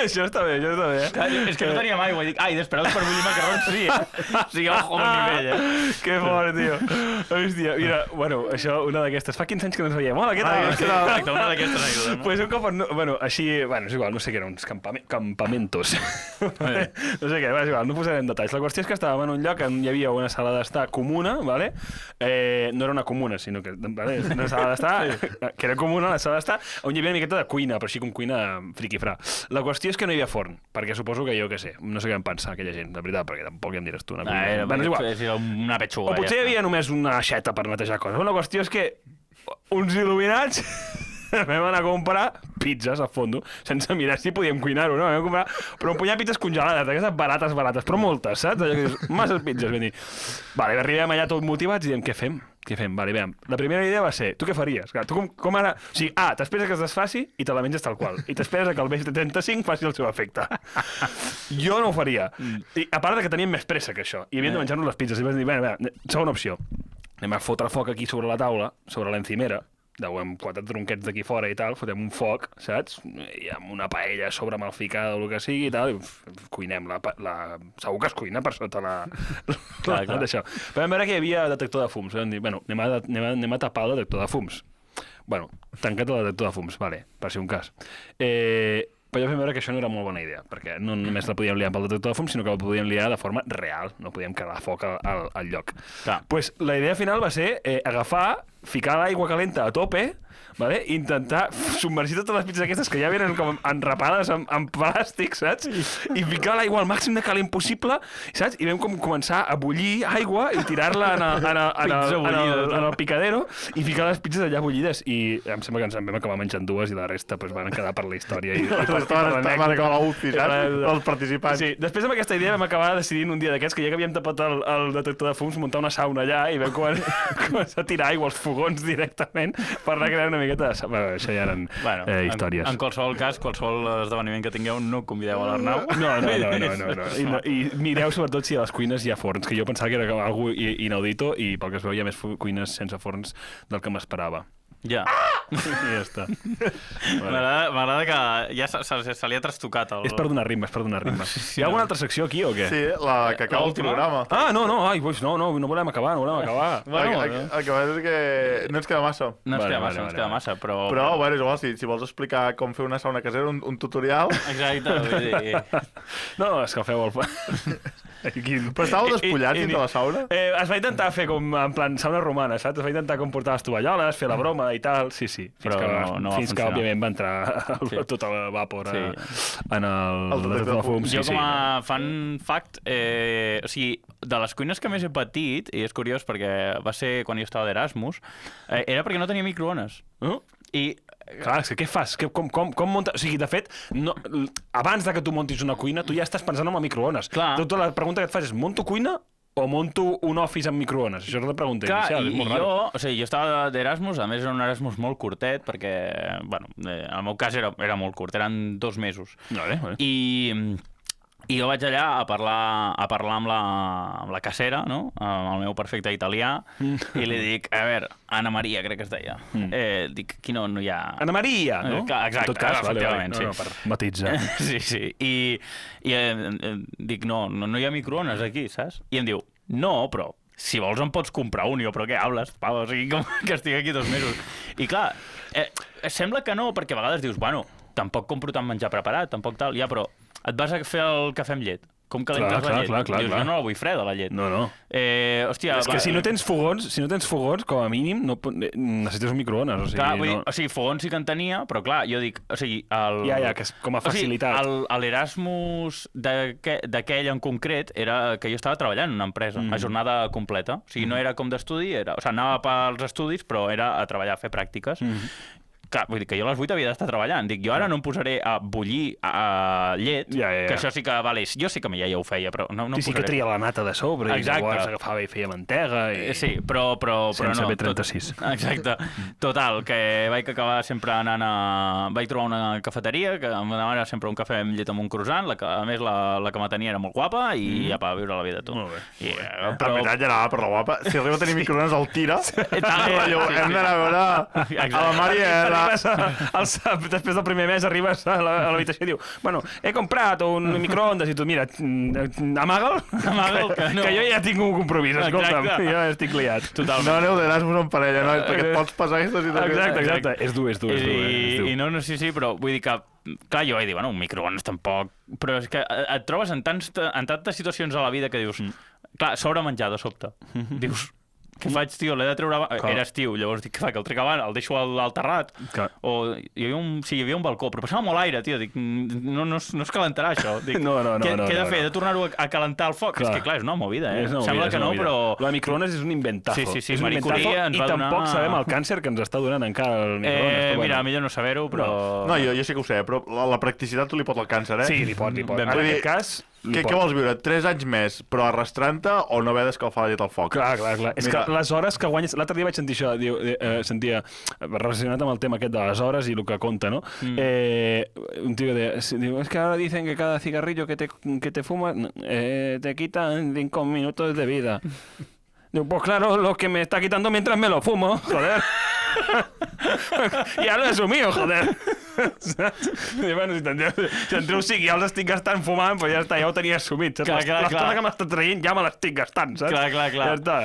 Això està bé, És que no teníem aigua i dic, Desperados per bullir macarrons, sí, O sigui, ojo al nivell, Que fort, tio. Hòstia, mira, bueno, això, una d'aquestes. Fa 15 anys que no ens veiem. Hola, què tal? Exacte, una d'aquestes ajudes, no? Pues un cop, bueno, així, bueno, és igual, no sé què eren, uns campamentos. No sé què, és igual, no posarem detalls. La qüestió és que estàvem en un lloc on hi havia una sala d'estar comuna, ¿vale? No era una comuna, sinó que, ¿vale? Una sala d'estar, que era comuna, la sala d'estar, on hi havia una miqueta de cuina, però així com cuina friquifrà. La qüestió és que no hi havia forn, perquè suposo que jo què sé, no sé què en pensar aquella gent, de veritat, perquè tampoc ja em diràs tu. Bueno, és igual. Una petxuga. O potser hi havia només una aixeta per netejar coses. La qüestió és que uns il·luminats vam anar a comprar pizzas a fondo, sense mirar si podíem cuinar-ho, no? Vam comprar, però un punyat pizzas congelades, d'aquestes barates, però moltes, saps? Allò que dius, masses pizzas, vam dir. Vale, arribem allà tot motivats i diem, què fem? Vale, veiem. La primera idea va ser, tu què faries? Clar, tu com ara... O sigui, t'esperes que es desfaci i te la menges tal qual. I t'esperes que el B75 faci el seu efecte. Jo no ho faria. I a part que teníem més pressa que això. I havíem de menjar-nos les pizzas. I vam dir, bé, segona opció. Anem a fotre foc aquí sobre la taula, sobre l'encimera, amb 4 tronquets d'aquí fora i tal, fotem un foc, saps? I amb una paella sobre malficada o el que sigui i tal, i cuinem segur que es cuina per sota clar. D'això. Vam veure que hi havia detector de fums. Vam dir, bueno, anem a tapar el detector de fums. Bueno, tancat el detector de fums, vale, per si un cas. Però ja vam veure que això no era molt bona idea, perquè no només la podíem liar pel detector de fums, sinó que la podíem liar de forma real, no podíem quedar foc al lloc. Pues la idea final va ser agafar, ficar l'aigua calenta a tope, vale? Intentar submergir totes les pizzas aquestes que ja venen com enrapades amb plàstic, saps? I ficar l'aigua al màxim de calent possible, saps? I vam començar a bullir aigua i tirar-la en el picadero i ficar les pizzas allà bullides. I em sembla que ens en vam acabar menjant 2 i la resta van quedar per la història. I van acabar a l'UCI, saps? Els participants. Sí, després amb aquesta idea vam acabar decidint un dia d'aquests que ja que havíem tapat el detector de fums, muntar una sauna allà i vam començar a tirar aigua als fogons directament per anar creant una miqueta de... Bueno, això ja eren històries. En qualsevol cas, qualsevol esdeveniment que tingueu, no convideu a l'Arnau. No. I mireu sobretot si a les cuines hi ha forns, que jo pensava que era algo inaudito i pel que es veu hi ha més cuines sense forns del que m'esperava. Ja. I ja està. M'agrada que ja se li ha trastocat el... És per donar ritme. Hi ha alguna altra secció aquí o què? Sí, la que acaba el programa. No, no volem acabar. Bueno, el que passa és que no ens queda massa. No ens queda massa, però... Però, bueno, igual, si vols explicar com fer una sauna casera, un tutorial... Exacte, vull dir... No, escalfeu el... Però estàveu despullats dintre la sauna? Es va intentar fer com en plan sauna romana, saps? Es va intentar com portar les tovalloles, fer la broma i tal, sí. Fins que òbviament va entrar tot el vapor en el detector de fums. Jo com a fan fact, o sigui, de les cuines que més he patit, i és curiós perquè va ser quan jo estava d'Erasmus, era perquè no tenia microones. I... Clar, és que què fas? Com muntes? O sigui, de fet, abans de que tu montis una cuina, tu ja estàs pensant en el microones. Tota la pregunta que et fas és, monto cuina o monto un office amb microones? Això és la pregunta inicial, és molt raro. Jo estava d'Erasmus, a més era un Erasmus molt curtet, perquè, bueno, en el meu cas era molt curt, eren 2 mesos. Vale. I jo vaig allà a parlar amb la casera, no? Amb el meu perfecte italià, i li dic, a veure, Anna Maria, crec que es deia. Dic, aquí no hi ha... Anna Maria, no? Exacte, en tot cas, efectivament, sí. No, per matitzar. Sí. I dic, no hi ha microones aquí, saps? I em diu, no, però si vols em pots comprar un. I jo, però què hables, pavo? O sigui, com que estic aquí 2 mesos. I clar, sembla que no, perquè a vegades dius, bueno, tampoc compro tant menjar preparat, tampoc tal, ja, però et vas a fer el cafè amb llet. Com calentes la llet? Dius, jo no la vull freda, la llet. No. Hòstia, és que si no tens fogons, com a mínim, necessites un microones. O sigui, clar, vull dir, o sigui, fogons sí que en tenia, però clar, jo dic, o sigui... que és com a facilitat. O sigui, l'Erasmus d'aquell en concret era que jo estava treballant en una empresa, a jornada completa. O sigui, no era com d'estudi, o sigui, anava pels estudis, però era a treballar, a fer pràctiques. Clar, vull dir que jo a les 8 havia d'estar treballant. Dic, jo ara no em posaré a bullir llet, que això sí que, vale, jo sé que mi iaia ho feia, però no em posaré. Sí que tria la nata de sobre i llavors agafava i feia mantega. Sí, però sense no. B36. Exacte. Total, que vaig acabar sempre anant a... Vaig trobar una cafeteria que em demanava sempre un cafè amb llet amb un croissant, a més la que me tenia era molt guapa i ja va viure la vida, tu. Molt bé. Però... En veritat ja anava per la guapa. Si arriba a tenir microones, el tira. Hem d'anar a veure a la Mari després del primer mes arribes a l'habitació i diu, bueno, he comprat un microondes i tu, mira, amaga'l, que jo ja tinc un compromís, escolta'm, jo estic liat. No aneu d'Erasmus en parella, no? Perquè et pots passar aquesta situació. Exacte. És dur. I no, sí, però vull dir que clar, jo vaig dir, bueno, un microones tampoc, però és que et trobes en tantes situacions a la vida que dius, clar, sobre menjar de sobte, dius, què faig, tio? L'he de treure... Era estiu, llavors dic, què fa, que el trec avant, el deixo al terrat? O hi havia un balcó, però passava molt aire, tio. Dic, no es calentarà, això. Dic, no. Què he de fer? He de tornar-ho a calentar al foc? És que, clar, és una movida, eh? Sembla que no, però... La microones és un inventazo. Sí, Marie Curie ens va donar... I tampoc sabem el càncer que ens està donant encara el microones. Mira, millor no saber-ho, però... No, jo sí que ho sé, però la practicitat tu li pot el càncer, eh? Sí, li pot. En aquest cas... Què vols viure? 3 anys més, però arrastrant-te o no haver d'escalfar la llet al foc? Clar. És que les hores que guanyes... L'altre dia vaig sentir això, sentia, relacionat amb el tema aquest de les hores i el que compta, no? Un tio diu, es que ahora dicen que cada cigarrillo que te fumas te quitan 5 minutos de vida. Digo, pues claro, lo que me está quitando mientras me lo fumo, joder. Ja lo he asumido, joder. Bueno, si entre 5 ja els estic gastant fumant, doncs ja està, ja ho tenia assumit. L'estona que m'està traient ja me l'estic gastant, saps? Clar. Ja està,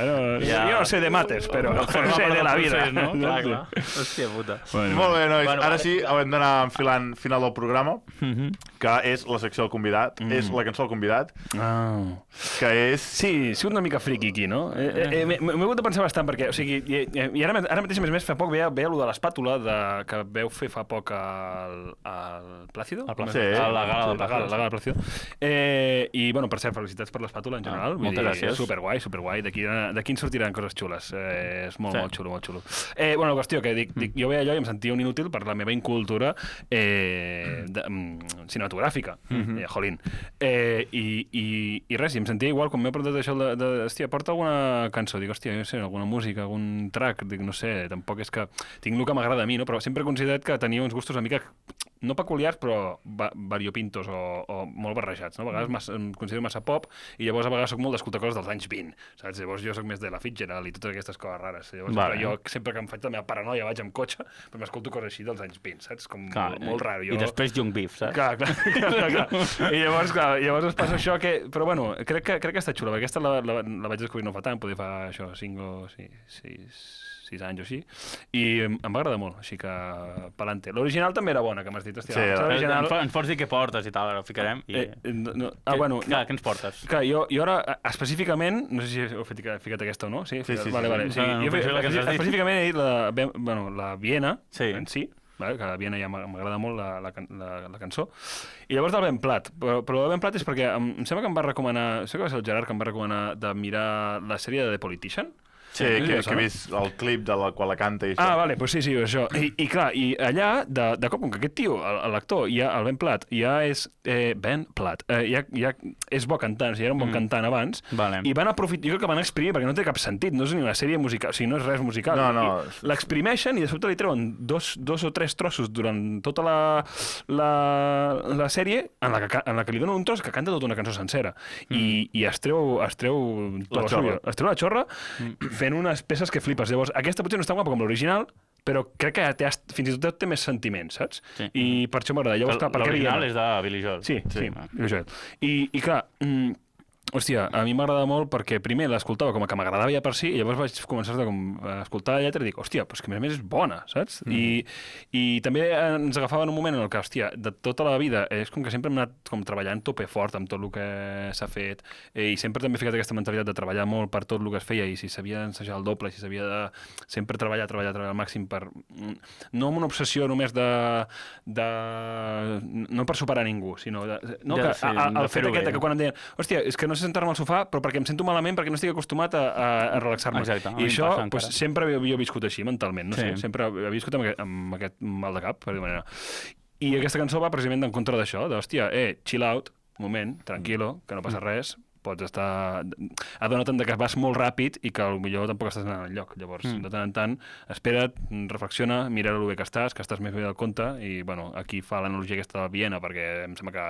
jo no sé de mates, però sé de la vida. Clar. Hòstia puta. Molt bé, nois. Ara sí, hem d'anar enfilant final del programa, que és la secció del convidat, és la cançó del convidat, que és... Sí, he sigut una mica friqui aquí, no? M'he hagut de pensar bastant, perquè, o sigui, i ara mateix, a més, fa poc veia allò de l'espàtula que veu fer fa poc al Plácido? Sí, a la gala del Plácido. I, bueno, per cert, felicitats per l'espàtula en general. Moltes gràcies. Superguai. D'aquí en sortiran coses xules. És molt xulo. Bueno, la qüestió que dic, jo veia allò i em sentia un inútil per la meva incultura cinematogràfica. Jolín. I res, i em sentia igual quan m'he preguntat això de hòstia, porta alguna cançó? Dic, hòstia, no sé, alguna música, algun track? Dic, no sé, tampoc és que tinc el que m'agrada a mi, no? Però sempre he considerat que tenia uns gustos una mica, no peculiars, però variopintos o molt barrejats, no? A vegades em considero massa pop i llavors a vegades soc molt d'escoltar coses dels anys 20, saps? Llavors jo soc més de la Fitzgerald i totes aquestes coses rares. Llavors jo sempre que em faig la meva paranoia vaig amb cotxe, però m'escolto coses així dels anys 20, saps? Com molt raro. I després Young Beef, saps? Clar. I llavors es passa això que... Però bueno, crec que està xula, perquè aquesta la vaig descobrir no fa tant, poder fa això, 5 o 6 anys o així, i em va agradar molt, així que pelante. L'original també era bona, que m'has dit, hòstia. Ens pots dir què portes i tal, ara ho ficarem. Bueno... Què ens portes? Clar, jo ara, específicament, no sé si heu ficat aquesta o no, sí? Vale. Específicament he dit la Viena, en si, que a Viena ja m'agrada molt la cançó, i llavors del Ben Plat, però el Ben Plat és perquè em sembla que em va recomanar, sé que va ser el Gerard que em va recomanar de mirar la sèrie de The Politician. Sí, que he vist el clip de quan la canta i això. Vale, doncs sí, això. I clar, i allà, de cop, com que aquest tio, l'actor, el Ben Platt, ja és... Ben Platt, ja és bo cantant, o sigui, era un bon cantant abans, i van aprofitar, jo crec que van exprimir, perquè no té cap sentit, no és ni una sèrie musical, o sigui, no és res musical. No. L'exprimeixen i de sobte li treuen dos o tres trossos durant tota la sèrie, en la que li donen un tros que canta tota una cançó sencera. I es treu la xorra, fent unes peces que flipes. Llavors, aquesta potser no és tan guapa com l'original, però crec que fins i tot té més sentiments, saps? Sí. I per això m'agrada. L'original és de Billy Joel. Sí, Billy Joel. I clar, Hòstia, a mi m'agrada molt perquè primer l'escoltava com a que m'agradava ja per si, i llavors vaig començar a escoltar la lletra i dic, hòstia, però és que a més és bona, saps? I també ens agafava en un moment en el que, hòstia, de tota la vida és com que sempre hem anat com treballant tope fort amb tot el que s'ha fet, i sempre també he ficat aquesta mentalitat de treballar molt per tot el que es feia, i si s'havia d'ensejar el doble, si s'havia de sempre treballar al màxim per... No amb una obsessió només no per superar ningú, sinó el fet aquest que quan em deien, hòstia, és que no sé sentar-me al sofà, però perquè em sento malament, perquè no estic acostumat a relaxar-me. Exacte, I això sempre havia viscut així mentalment, no sé, sempre havia viscut amb aquest mal de cap, per dir manera. I aquesta cançó va precisament en contra d'això, d'hòstia, chill out, moment, tranquilo, que no passa res, pots estar... Adona't que vas molt ràpid i que potser tampoc estàs anant enlloc. Llavors, de tant en tant, espera't, reflexiona, mira el bé que estàs més bé del compte, i, bueno, aquí fa l'analogia aquesta de Viena, perquè em sembla que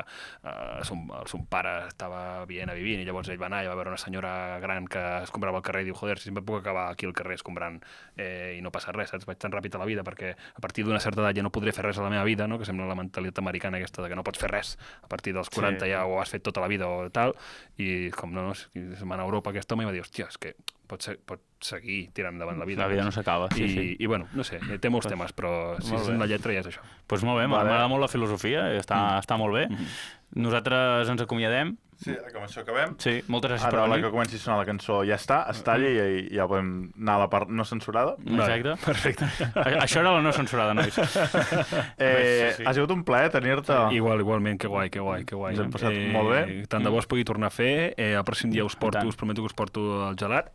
son pare estava a Viena vivint, i llavors ell va anar i va veure una senyora gran que es comprava al carrer i diu, joder, si sempre puc acabar aquí al carrer escombrant i no passa res, saps? Vaig tan ràpid a la vida perquè a partir d'una certa edat ja no podré fer res a la meva vida, no? Que sembla la mentalitat americana aquesta de que no pots fer res a partir dels 40 ja ho has fet tota la vida o tal, i com no, se'm va anar a Europa aquest home i va dir, hòstia, és que pot seguir tirant endavant la vida. La vida no s'acaba, sí. I bueno, no sé, té molts temes, però si és una lletra ja és això. Doncs molt bé, m'agrada molt la filosofia, està molt bé. Nosaltres ens acomiadem. Sí, com això acabem. Sí, moltes gràcies per venir. Ara venir. que comenci a sonar la cançó ja està, es talla i ja podem anar a la part no censurada. Exacte. Perfecte. Això era la no censurada, nois. Ha sigut un plaer tenir-te. Igualment, que guai. Ens hem passat molt bé. Tant de bo es pugui tornar a fer. El pròxim dia us prometo que us porto el gelat.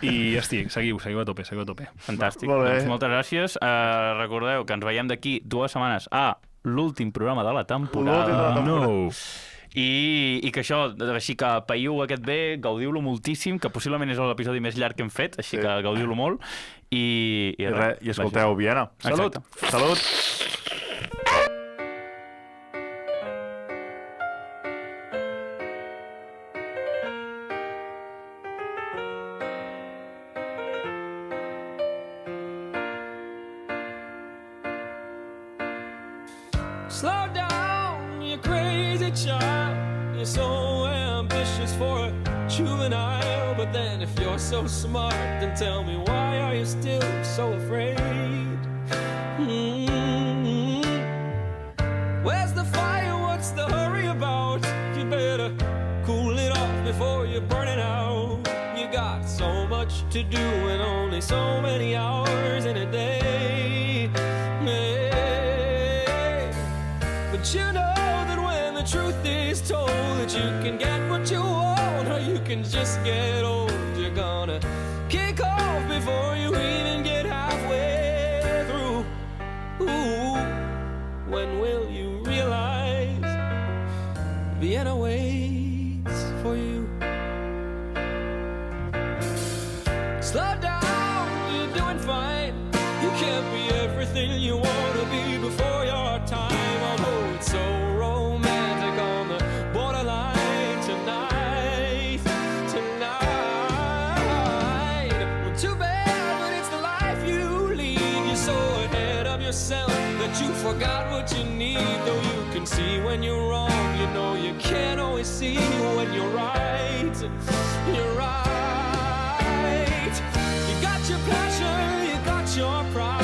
I seguiu a tope. Fantàstic. Doncs moltes gràcies. Recordeu que ens veiem d'aquí 2 setmanes a l'últim programa de la temporada. No. I que això, així que païu aquest bé, gaudiu-lo moltíssim, que possiblement és l'episodi més llarg que hem fet, així que gaudiu-lo molt. I escolteu Viena. Salut! Salut! Slow down, you crazy child. You're so ambitious for a juvenile. But then if you're so smart, then tell me, why are you still so afraid? Where's the fire? What's the hurry about? You better cool it off before you burn it out. You got so much to do and only so many hours in a day. But you know that when the truth is told, that you can get what you want, or you can just get old. You're gonna kick off before you even get halfway through. Ooh, when will you realize Vienna waits for you? Slow down, you're doing fine. You can't be everything you want to be before your time. Although it's so romantic on the borderline tonight. Well, too bad, but it's the life you lead. You're so ahead of yourself that you forgot what you need. Though you can see when you're wrong, you know you can't always see when you're right. You're right. You got your passion, you got your pride.